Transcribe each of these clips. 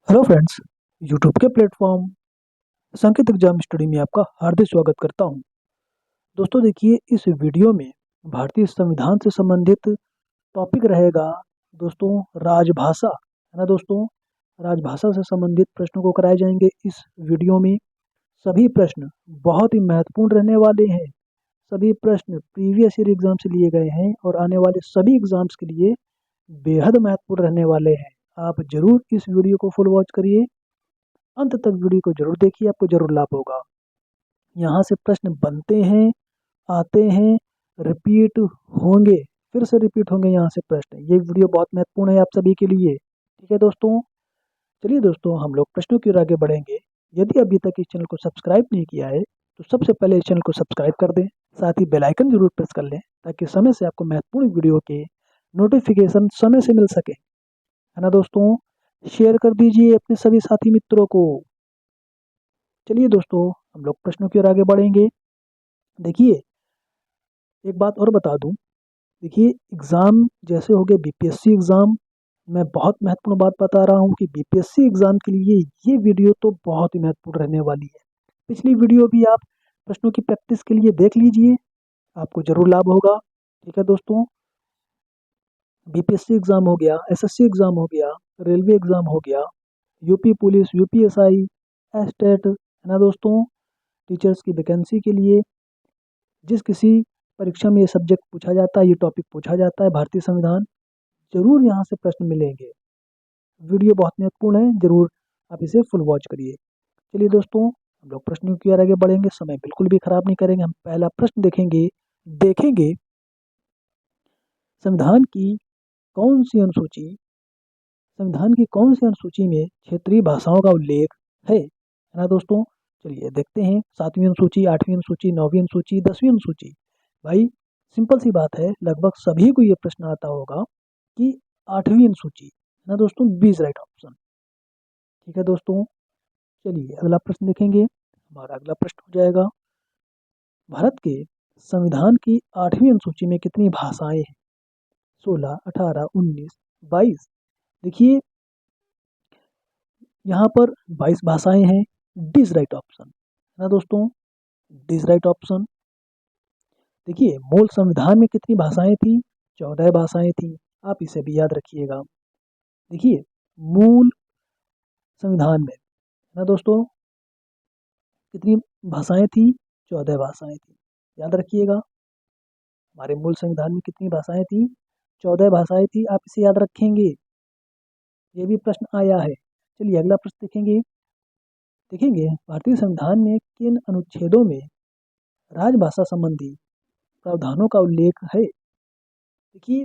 Hello friends, YouTube के platform संकेत exam study में आपका हार्दिक स्वागत करता हूं। दोस्तों देखिए, इस वीडियो में भारतीय संविधान से संबंधित टॉपिक रहेगा दोस्तों राजभाषा, है ना दोस्तों। राजभाषा से संबंधित प्रश्नों को कराए जाएंगे इस वीडियो में। सभी प्रश्न बहुत ही महत्वपूर्ण रहने वाले हैं। सभी प्रश्न प्रीवियस ईयर एग्जाम से लिए गए हैं और आने वाले सभी एग्जाम्स के लिए बेहद महत्वपूर्ण रहने वाले हैं। आप जरूर इस वीडियो को फुल वॉच करिए, अंत तक वीडियो को जरूर देखिए, आपको जरूर लाभ होगा। यहाँ से प्रश्न बनते हैं, आते हैं, रिपीट होंगे, फिर से रिपीट होंगे यहाँ से प्रश्न। ये वीडियो बहुत महत्वपूर्ण है आप सभी के लिए। ठीक है दोस्तों, चलिए दोस्तों हम लोग प्रश्नों की ओर आगे बढ़ेंगे। यदि अभी तक इस चैनल को सब्सक्राइब नहीं किया है तो सबसे पहले इस चैनल को सब्सक्राइब कर दें, साथ ही बेल आइकन जरूर प्रेस कर लें ताकि समय से आपको महत्वपूर्ण वीडियो के नोटिफिकेशन समय से मिल सके, है ना दोस्तों। शेयर कर दीजिए अपने सभी साथी मित्रों को। चलिए दोस्तों हम लोग प्रश्नों की ओर आगे बढ़ेंगे। देखिए, एक बात और बता दूं, देखिए एग्ज़ाम जैसे हो गए बीपीएससी एग्ज़ाम, मैं बहुत महत्वपूर्ण बात बता रहा हूं कि बीपीएससी एग्ज़ाम के लिए ये वीडियो तो बहुत ही महत्वपूर्ण रहने वाली है। पिछली वीडियो भी आप प्रश्नों की प्रैक्टिस के लिए देख लीजिए, आपको ज़रूर लाभ होगा। ठीक है दोस्तों, बीपीएससी एग्ज़ाम हो गया, एसएससी एग्ज़ाम हो गया, रेलवे एग्ज़ाम हो गया, यूपी पुलिस, यूपीएसआई, एस्टेट, है ना दोस्तों। टीचर्स की वैकेंसी के लिए जिस किसी परीक्षा में ये सब्जेक्ट पूछा जाता है, ये टॉपिक पूछा जाता है, भारतीय संविधान, जरूर यहाँ से प्रश्न मिलेंगे। वीडियो बहुत महत्वपूर्ण है, जरूर आप इसे फुल वॉच करिए। चलिए दोस्तों हम लोग प्रश्नों की ओर आगे बढ़ेंगे, समय बिल्कुल भी खराब नहीं करेंगे। हम पहला प्रश्न देखेंगे संविधान की कौन सी अनुसूची संविधान की कौन सी अनुसूची में क्षेत्रीय भाषाओं का उल्लेख है ना दोस्तों। चलिए देखते हैं, 7वीं अनुसूची, 8वीं अनुसूची, 9वीं अनुसूची, 10वीं अनुसूची। भाई सिंपल सी बात है, लगभग सभी को ये प्रश्न आता होगा कि 8वीं अनुसूची, है ना दोस्तों, बी इज राइट ऑप्शन। ठीक है दोस्तों, चलिए अगला प्रश्न देखेंगे। हमारा अगला प्रश्न हो जाएगा, भारत के संविधान की 8वीं अनुसूची में कितनी भाषाएं हैं? 16, 18, 19, 22। देखिए यहाँ पर 22 भाषाएं हैं, डी इज राइट ऑप्शन, है ना दोस्तों, डी इज राइट ऑप्शन। देखिए मूल संविधान में कितनी भाषाएं थी? 14 भाषाएं थी, आप इसे भी याद रखिएगा। देखिए मूल संविधान में, है ना दोस्तों, कितनी भाषाएं थी? 14 भाषाएं थी, याद रखिएगा। हमारे मूल संविधान में कितनी भाषाएं थी? 14 भाषाएं थी, आप इसे याद रखेंगे। ये भी प्रश्न आया है। चलिए अगला प्रश्न देखेंगे भारतीय संविधान में किन अनुच्छेदों में राजभाषा संबंधी प्रावधानों का उल्लेख है? देखिए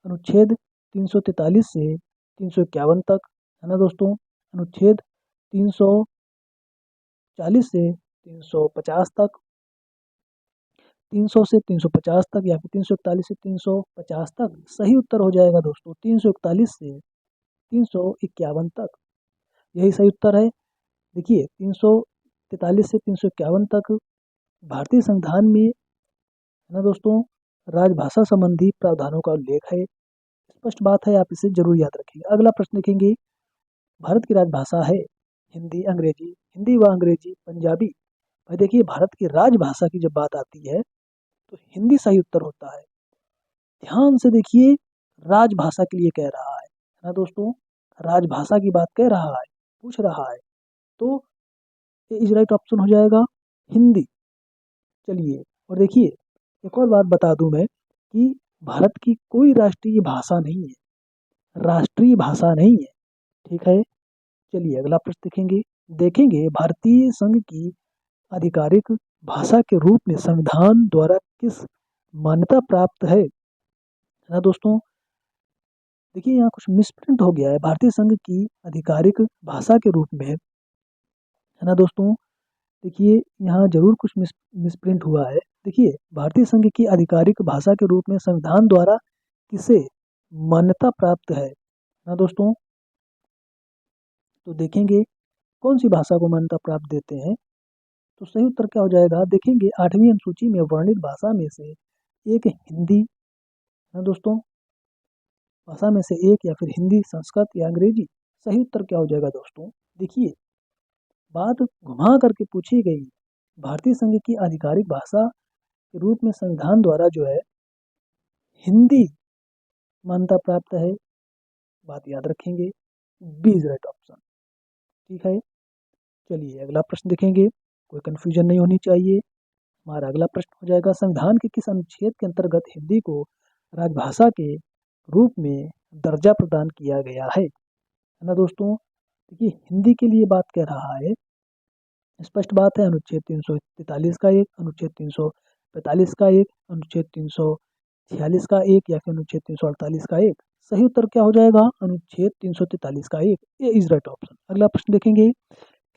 अनुच्छेद 343 से 351 तक, है ना दोस्तों। अनुच्छेद 340 से 350 तक, 300 से 350 तक, या फिर 341 से 350 तक। सही उत्तर हो जाएगा दोस्तों 341 से 351 तक, यही सही उत्तर है। देखिए 343 से 351 तक भारतीय संविधान में, है ना दोस्तों, राजभाषा संबंधी प्रावधानों का उल्लेख है। स्पष्ट बात है, आप इसे जरूर याद रखेंगे। अगला प्रश्न देखेंगे, भारत की राजभाषा है हिंदी व अंग्रेजी, पंजाबी। भाई देखिए भारत की राजभाषा की जब बात आती है तो हिंदी सही उत्तर होता है। ध्यान से देखिए, राजभाषा के लिए कह रहा है ना दोस्तों, राजभाषा की बात कह रहा है, पूछ रहा है, तो ये इज राइट ऑप्शन हो जाएगा हिंदी। चलिए और देखिए, एक और बात बता दूं मैं कि भारत की कोई राष्ट्रीय भाषा नहीं है, राष्ट्रीय भाषा नहीं है। ठीक है, चलिए अगला प्रश्न देखेंगे भारतीय संघ की आधिकारिक भाषा के रूप में संविधान द्वारा किस मान्यता प्राप्त है ना दोस्तों। देखिए यहाँ कुछ मिसप्रिंट हो गया है, भारतीय संघ की आधिकारिक भाषा के रूप में, है ना दोस्तों। देखिए यहाँ जरूर कुछ मिसप्रिंट हुआ है। देखिए भारतीय संघ की आधिकारिक भाषा के रूप में संविधान द्वारा किसे मान्यता प्राप्त है ना दोस्तों। तो देखेंगे कौन सी भाषा को मान्यता प्राप्त देते हैं, तो सही उत्तर क्या हो जाएगा? देखेंगे 8वीं अनुसूची में वर्णित भाषा में से एक हिंदी, है दोस्तों, भाषा में से एक, या फिर हिंदी, संस्कृत या अंग्रेजी। सही उत्तर क्या हो जाएगा दोस्तों? देखिए, बात घुमा करके पूछी गई। भारतीय संघ की आधिकारिक भाषा के रूप में संविधान द्वारा जो है हिंदी मान्यता प्राप्त है। बात याद रखेंगे, बी इज राइट ऑप्शन। ठीक है, चलिए अगला प्रश्न देखेंगे, कोई कंफ्यूजन नहीं होनी चाहिए। हमारा अगला प्रश्न हो जाएगा, संविधान के किस अनुच्छेद के अंतर्गत हिंदी को राजभाषा के रूप में दर्जा प्रदान किया गया है ना दोस्तों? देखिए, हिंदी के लिए बात कह रहा है, स्पष्ट बात है, अनुच्छेद 343 का एक, अनुच्छेद 345 का एक, अनुच्छेद 346 का एक, या फिर अनुच्छेद 348 का एक। सही उत्तर क्या हो जाएगा? अनुच्छेद 343 का एक, ए इज राइट ऑप्शन। अगला प्रश्न देखेंगे,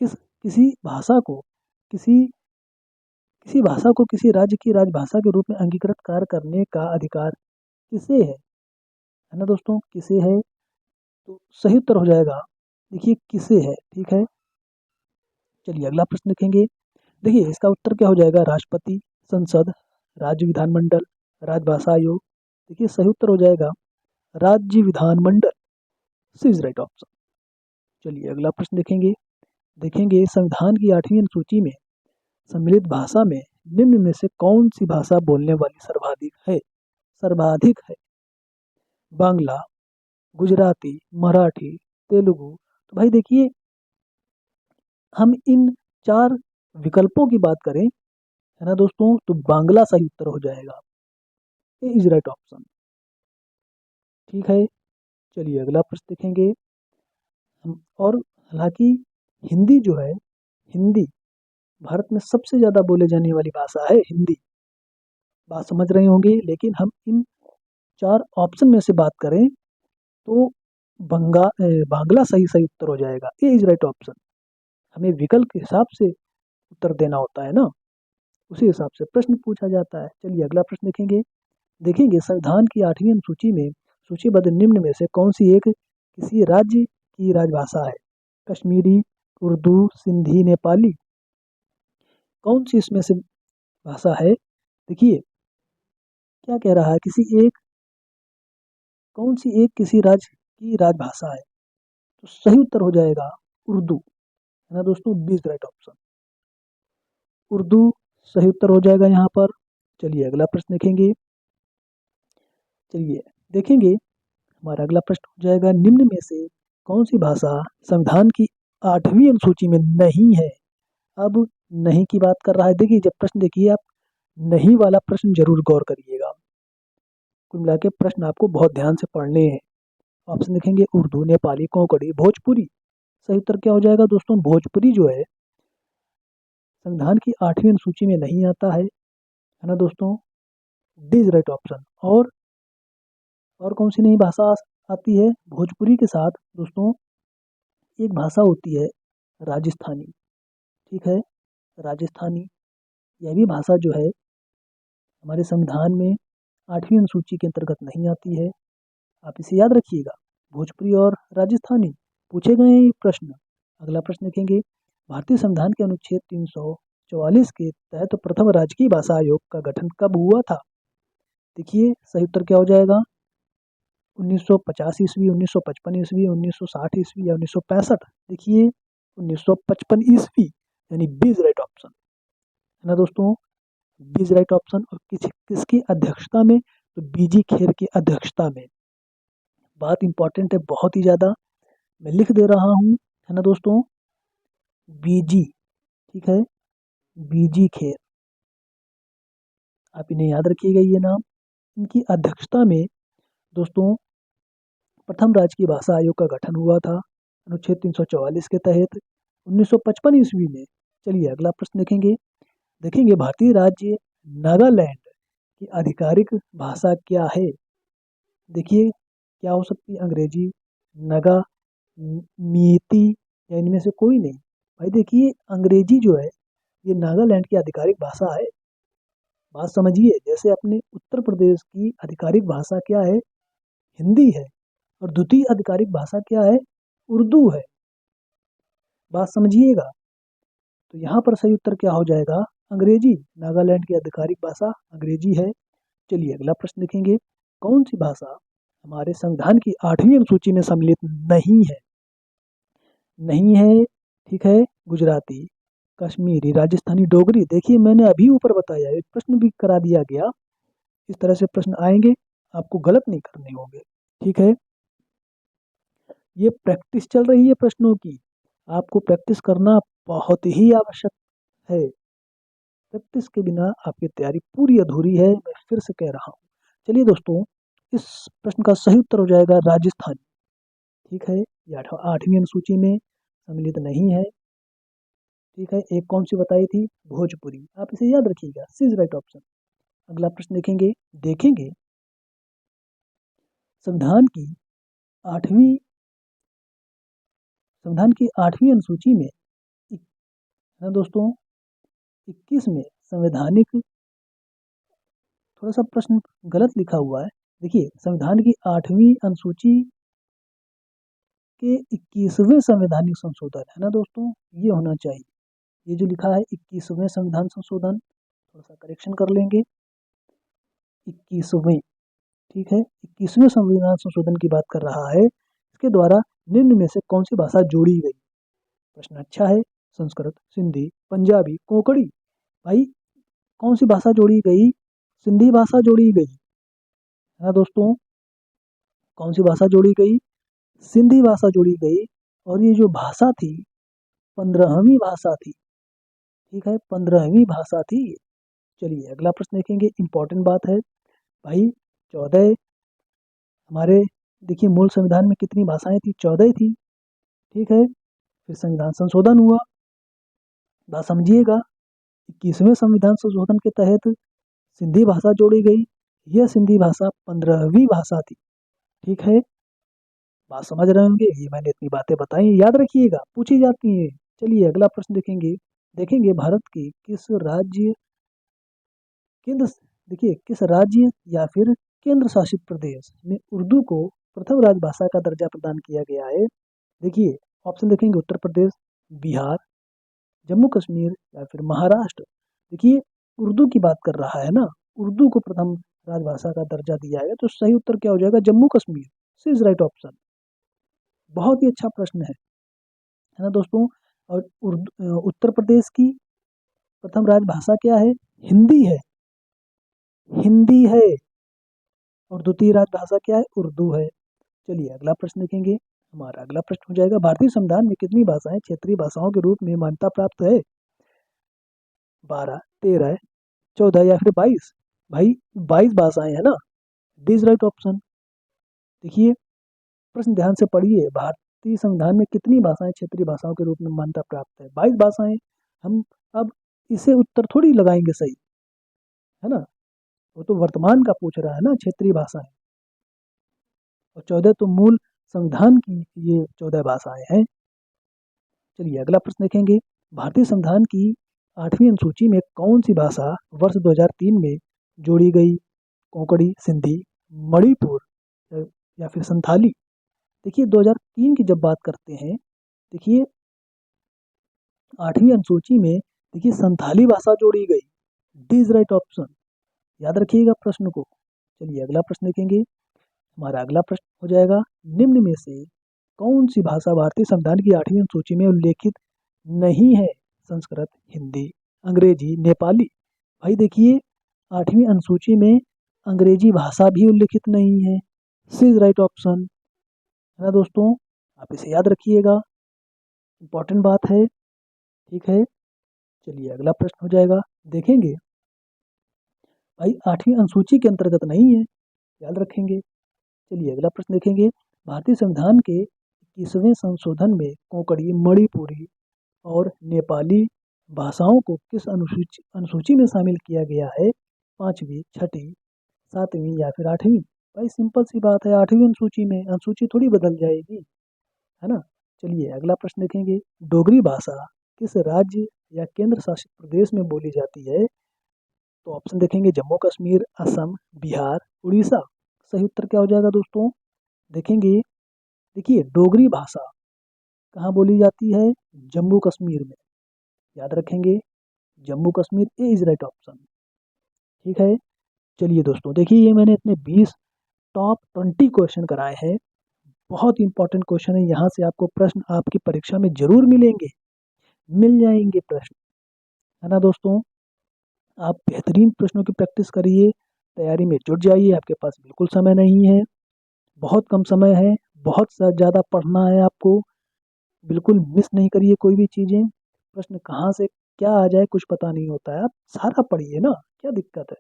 किसी भाषा को किसी किसी भाषा को किसी राज्य की राजभाषा के रूप में अंगीकृत कार्य करने का अधिकार किसे है ना दोस्तों? किसे है? तो सही उत्तर हो जाएगा, देखिए किसे है। ठीक है, चलिए अगला प्रश्न देखेंगे। देखिए, इसका उत्तर क्या हो जाएगा? राष्ट्रपति, संसद, राज्य विधानमंडल, राजभाषा आयोग। देखिए, सही उत्तर हो जाएगा राज्य विधानमंडल, सी इज राइट ऑप्शन। चलिए अगला प्रश्न देखेंगे। देखेंगे, संविधान की 8वीं अनुसूची में सम्मिलित भाषा में निम्न में से कौन सी भाषा बोलने वाली सर्वाधिक है? बांग्ला, गुजराती, मराठी, तेलुगु। तो भाई देखिए, हम इन 4 विकल्पों की बात करें, है ना दोस्तों, तो बांग्ला सही उत्तर हो जाएगा, ए इज राइट ऑप्शन। ठीक है, चलिए अगला प्रश्न देखेंगे और हालांकि हिंदी जो है, हिंदी भारत में सबसे ज़्यादा बोले जाने वाली भाषा है हिंदी, बात समझ रहे होंगे। लेकिन हम इन 4 ऑप्शन में से बात करें तो बांग्ला सही सही उत्तर हो जाएगा, ए इज राइट ऑप्शन। हमें विकल्प के हिसाब से उत्तर देना होता है ना, उसी हिसाब से प्रश्न पूछा जाता है। चलिए अगला प्रश्न देखेंगे। देखेंगे, संविधान की 8वीं अनुसूची में सूचीबद्ध निम्न में से कौन सी एक किसी राज्य की राजभाषा है? कश्मीरी, उर्दू, सिंधी, नेपाली। कौन सी इसमें से भाषा है? देखिए, क्या कह रहा है, कौन सी एक किसी राज्य की राजभाषा है? तो सही उत्तर हो जाएगा उर्दू, है ना दोस्तों, B is right option. Urdu सही उत्तर हो जाएगा यहाँ पर। चलिए अगला प्रश्न देखेंगे। चलिए देखेंगे, हमारा अगला प्रश्न हो जाएगा, निम्न में से कौन सी भाषा संविधान की 8वीं अनुसूची में नहीं है? अब नहीं की बात कर रहा है। देखिए, जब प्रश्न देखिए आप, नहीं वाला प्रश्न जरूर गौर करिएगा। कुल मिला के प्रश्न आपको बहुत ध्यान से पढ़ने हैं। ऑप्शन देखेंगे, उर्दू, नेपाली, कोंकणी, भोजपुरी। सही उत्तर क्या हो जाएगा दोस्तों? भोजपुरी जो है संविधान की 8वीं अनुसूची में नहीं आता है ना दोस्तों, डी इज राइट ऑप्शन। और कौन सी नई भाषा आती है भोजपुरी के साथ दोस्तों? एक भाषा होती है राजस्थानी। ठीक है, राजस्थानी, यह भी भाषा जो है हमारे संविधान में 8वीं अनुसूची के अंतर्गत नहीं आती है। आप इसे याद रखिएगा, भोजपुरी और राजस्थानी पूछे गए हैं ये प्रश्न। अगला प्रश्न देखेंगे, भारतीय संविधान के अनुच्छेद 344 के तहत प्रथम राजकीय भाषा आयोग का गठन कब हुआ था? देखिए, सही उत्तर क्या हो जाएगा? 1950 ईस्वी, 1955 ईस्वी, 1960 ईस्वी या 1965। देखिए, 1955 ईस्वी, यानी बी इज राइट ऑप्शन, है ना दोस्तों, बी इज राइट ऑप्शन। और किसकी अध्यक्षता में? तो बीजी खेर की अध्यक्षता में। बात इंपॉर्टेंट है बहुत ही ज़्यादा, मैं लिख दे रहा हूँ, है ना दोस्तों, बीजी। ठीक है, बीजी खेर, आप इन्हें याद रखिएगा ये नाम। इनकी अध्यक्षता में दोस्तों प्रथम राजकीय भाषा आयोग का गठन हुआ था अनुच्छेद 344 के तहत 1955 ईस्वी में। चलिए अगला प्रश्न देखेंगे। देखेंगे, भारतीय राज्य नागालैंड की आधिकारिक भाषा क्या है? देखिए, क्या हो सकती है? अंग्रेजी, नगा, मीती, या इनमें से कोई नहीं। भाई देखिए, अंग्रेजी जो है ये नागालैंड की आधिकारिक भाषा है। बात समझिए, जैसे अपने उत्तर प्रदेश की आधिकारिक भाषा क्या है? हिंदी है, और द्वितीय आधिकारिक भाषा क्या है? उर्दू है। बात समझिएगा, तो यहाँ पर सही उत्तर क्या हो जाएगा? अंग्रेजी। नागालैंड की आधिकारिक भाषा अंग्रेजी है। चलिए अगला प्रश्न देखेंगे, कौन सी भाषा हमारे संविधान की 8वीं अनुसूची में सम्मिलित नहीं है? नहीं है, ठीक है, गुजराती, कश्मीरी, राजस्थानी, डोगरी। देखिए मैंने अभी ऊपर बताया, एक प्रश्न भी करा दिया गया। इस तरह से प्रश्न आएंगे, आपको गलत नहीं करने होंगे, ठीक है। ये प्रैक्टिस चल रही है प्रश्नों की, आपको प्रैक्टिस करना बहुत ही आवश्यक है। प्रैक्टिस के बिना आपकी तैयारी पूरी अधूरी है, मैं फिर से कह रहा हूँ। चलिए दोस्तों, इस प्रश्न का सही उत्तर हो जाएगा राजस्थान, ठीक है। ये आठवीं अनुसूची में सम्मिलित नहीं है, ठीक है। एक कौन सी बताई थी, भोजपुरी, आप इसे याद रखिएगा, सी इज राइट ऑप्शन। अगला प्रश्न देखेंगे, देखेंगे संविधान की आठवीं संविधान की आठवीं अनुसूची में है ना दोस्तों, 21 में संवैधानिक, थोड़ा सा प्रश्न गलत लिखा हुआ है। देखिए संविधान की आठवीं अनुसूची के 21वें संवैधानिक संशोधन है ना दोस्तों, ये होना चाहिए। ये जो लिखा है 21वें संविधान संशोधन, थोड़ा सा करेक्शन कर लेंगे, 21वें, ठीक है, 21वें संविधान संशोधन की बात कर रहा है। इसके द्वारा निम्न में से कौन सी भाषा जोड़ी गई। प्रश्न अच्छा है, संस्कृत, सिंधी, पंजाबी, कोंकणी। भाई कौन सी भाषा जोड़ी गई, सिंधी भाषा जोड़ी गई, है ना दोस्तों। कौन सी भाषा जोड़ी गई, सिंधी भाषा जोड़ी गई। और ये जो भाषा थी, 15वीं भाषा थी, ठीक है, 15वीं भाषा थी। चलिए अगला प्रश्न देखेंगे, इंपॉर्टेंट बात है भाई। 14, हमारे देखिए मूल संविधान में कितनी भाषाएं थी, 14 थी, ठीक है। फिर संविधान संशोधन हुआ, बात समझिएगा, 21वें संविधान संशोधन के तहत सिंधी भाषा जोड़ी गई। यह सिंधी भाषा 15वीं भाषा थी, ठीक है। बात समझ रहे होंगे, ये मैंने इतनी बातें बताई, याद रखिएगा, पूछी जाती हैं। चलिए अगला प्रश्न देखेंगे, देखेंगे भारत के किस राज्य, केंद्र, देखिए किस राज्य या फिर केंद्र शासित प्रदेश में उर्दू को प्रथम राजभाषा का दर्जा प्रदान किया गया है। देखिए ऑप्शन देखेंगे, उत्तर प्रदेश, बिहार, जम्मू कश्मीर या फिर महाराष्ट्र। देखिए उर्दू की बात कर रहा है ना, उर्दू को प्रथम राजभाषा का दर्जा दिया है, तो सही उत्तर क्या हो जाएगा, जम्मू कश्मीर, सी इज राइट ऑप्शन। बहुत ही अच्छा प्रश्न है ना दोस्तों। और उत्तर प्रदेश की प्रथम राजभाषा क्या है, हिंदी है, हिंदी है। और द्वितीय राजभाषा क्या है, उर्दू है। चलिए अगला प्रश्न देखेंगे, हमारा अगला प्रश्न हो जाएगा, भारतीय संविधान में कितनी भाषाएं क्षेत्रीय भाषाओं के रूप में मान्यता प्राप्त है। 12, 13, 14 या फिर 22। भाई 22 भाषाएं है ना, डी इज राइट ऑप्शन। देखिए प्रश्न ध्यान से पढ़िए, भारतीय संविधान में कितनी भाषाएं क्षेत्रीय भाषाओं के रूप में मान्यता प्राप्त है, 22 भाषाएं। हम अब इसे उत्तर थोड़ी लगाएंगे सही, है ना, वो तो वर्तमान का पूछ रहा है ना, क्षेत्रीय भाषाएं। और 14 तो मूल संविधान की ये 14 भाषाएं हैं। चलिए अगला प्रश्न देखेंगे, भारतीय संविधान की आठवीं अनुसूची में कौन सी भाषा वर्ष 2003 में जोड़ी गई। कोंकणी, सिंधी, मणिपुर या फिर संथाली। देखिए 2003 की जब बात करते हैं, देखिए आठवीं अनुसूची में देखिए संथाली भाषा जोड़ी गई, डी इज राइट ऑप्शन। याद रखिएगा प्रश्न को। चलिए अगला प्रश्न देखेंगे, हमारा अगला प्रश्न हो जाएगा, निम्न में से कौन सी भाषा भारतीय संविधान की आठवीं अनुसूची में उल्लेखित नहीं है। संस्कृत, हिंदी, अंग्रेजी, नेपाली। भाई देखिए आठवीं अनुसूची में अंग्रेजी भाषा भी उल्लेखित नहीं है, सी इज राइट ऑप्शन, है ना दोस्तों। आप इसे याद रखिएगा, इंपॉर्टेंट बात है, ठीक है। चलिए अगला प्रश्न हो जाएगा, देखेंगे भाई आठवीं अनुसूची के अंतर्गत नहीं है, याद रखेंगे। चलिए अगला प्रश्न देखेंगे, भारतीय संविधान के 21वें संशोधन में कोंकणी, मणिपुरी और नेपाली भाषाओं को किस अनुसूची में शामिल किया गया है। 5वीं, 6ठी, 7वीं या फिर 8वीं। भाई सिंपल सी बात है, 8वीं अनुसूची में, अनुसूची थोड़ी बदल जाएगी, है ना। चलिए अगला प्रश्न देखेंगे, डोगरी भाषा किस राज्य या केंद्र शासित प्रदेश में बोली जाती है। तो ऑप्शन देखेंगे, जम्मू कश्मीर, असम, बिहार, उड़ीसा। सही उत्तर क्या हो जाएगा दोस्तों, देखेंगे, देखिए डोगरी भाषा कहाँ बोली जाती है, जम्मू कश्मीर में, याद रखेंगे, जम्मू कश्मीर, ए इज राइट ऑप्शन, ठीक है। चलिए दोस्तों देखिए, ये मैंने इतने 20 टॉप 20 क्वेश्चन कराए हैं, बहुत इंपॉर्टेंट क्वेश्चन है, यहाँ से आपको प्रश्न आपकी परीक्षा में जरूर मिलेंगे, मिल जाएंगे प्रश्न, है ना दोस्तों। आप बेहतरीन प्रश्नों की प्रैक्टिस करिए, तैयारी में जुट जाइए, आपके पास बिल्कुल समय नहीं है, बहुत कम समय है, बहुत ज़्यादा पढ़ना है आपको, बिल्कुल मिस नहीं करिए कोई भी चीज़ें। प्रश्न कहाँ से क्या आ जाए कुछ पता नहीं होता है, आप सारा पढ़िए ना, क्या दिक्कत है,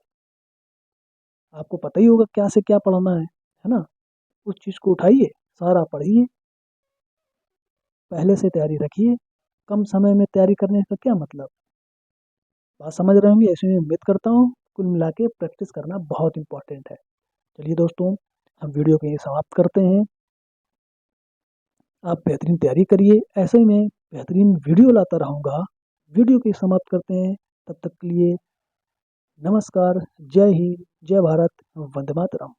आपको पता ही होगा क्या से क्या पढ़ना है ना। उस चीज़ को उठाइए, सारा पढ़िए, पहले से तैयारी रखिए, कम समय में तैयारी करने का क्या मतलब। बात समझ रहे होंगे, ऐसे में उम्मीद करता हूँ। कुल मिला के प्रैक्टिस करना बहुत इंपॉर्टेंट है। चलिए दोस्तों, हम वीडियो को यहीं समाप्त करते हैं। आप बेहतरीन तैयारी करिए, ऐसे ही मैं बेहतरीन वीडियो लाता रहूँगा। वीडियो को समाप्त करते हैं, तब तक के लिए नमस्कार, जय हिंद, जय भारत, वंदे मातरम।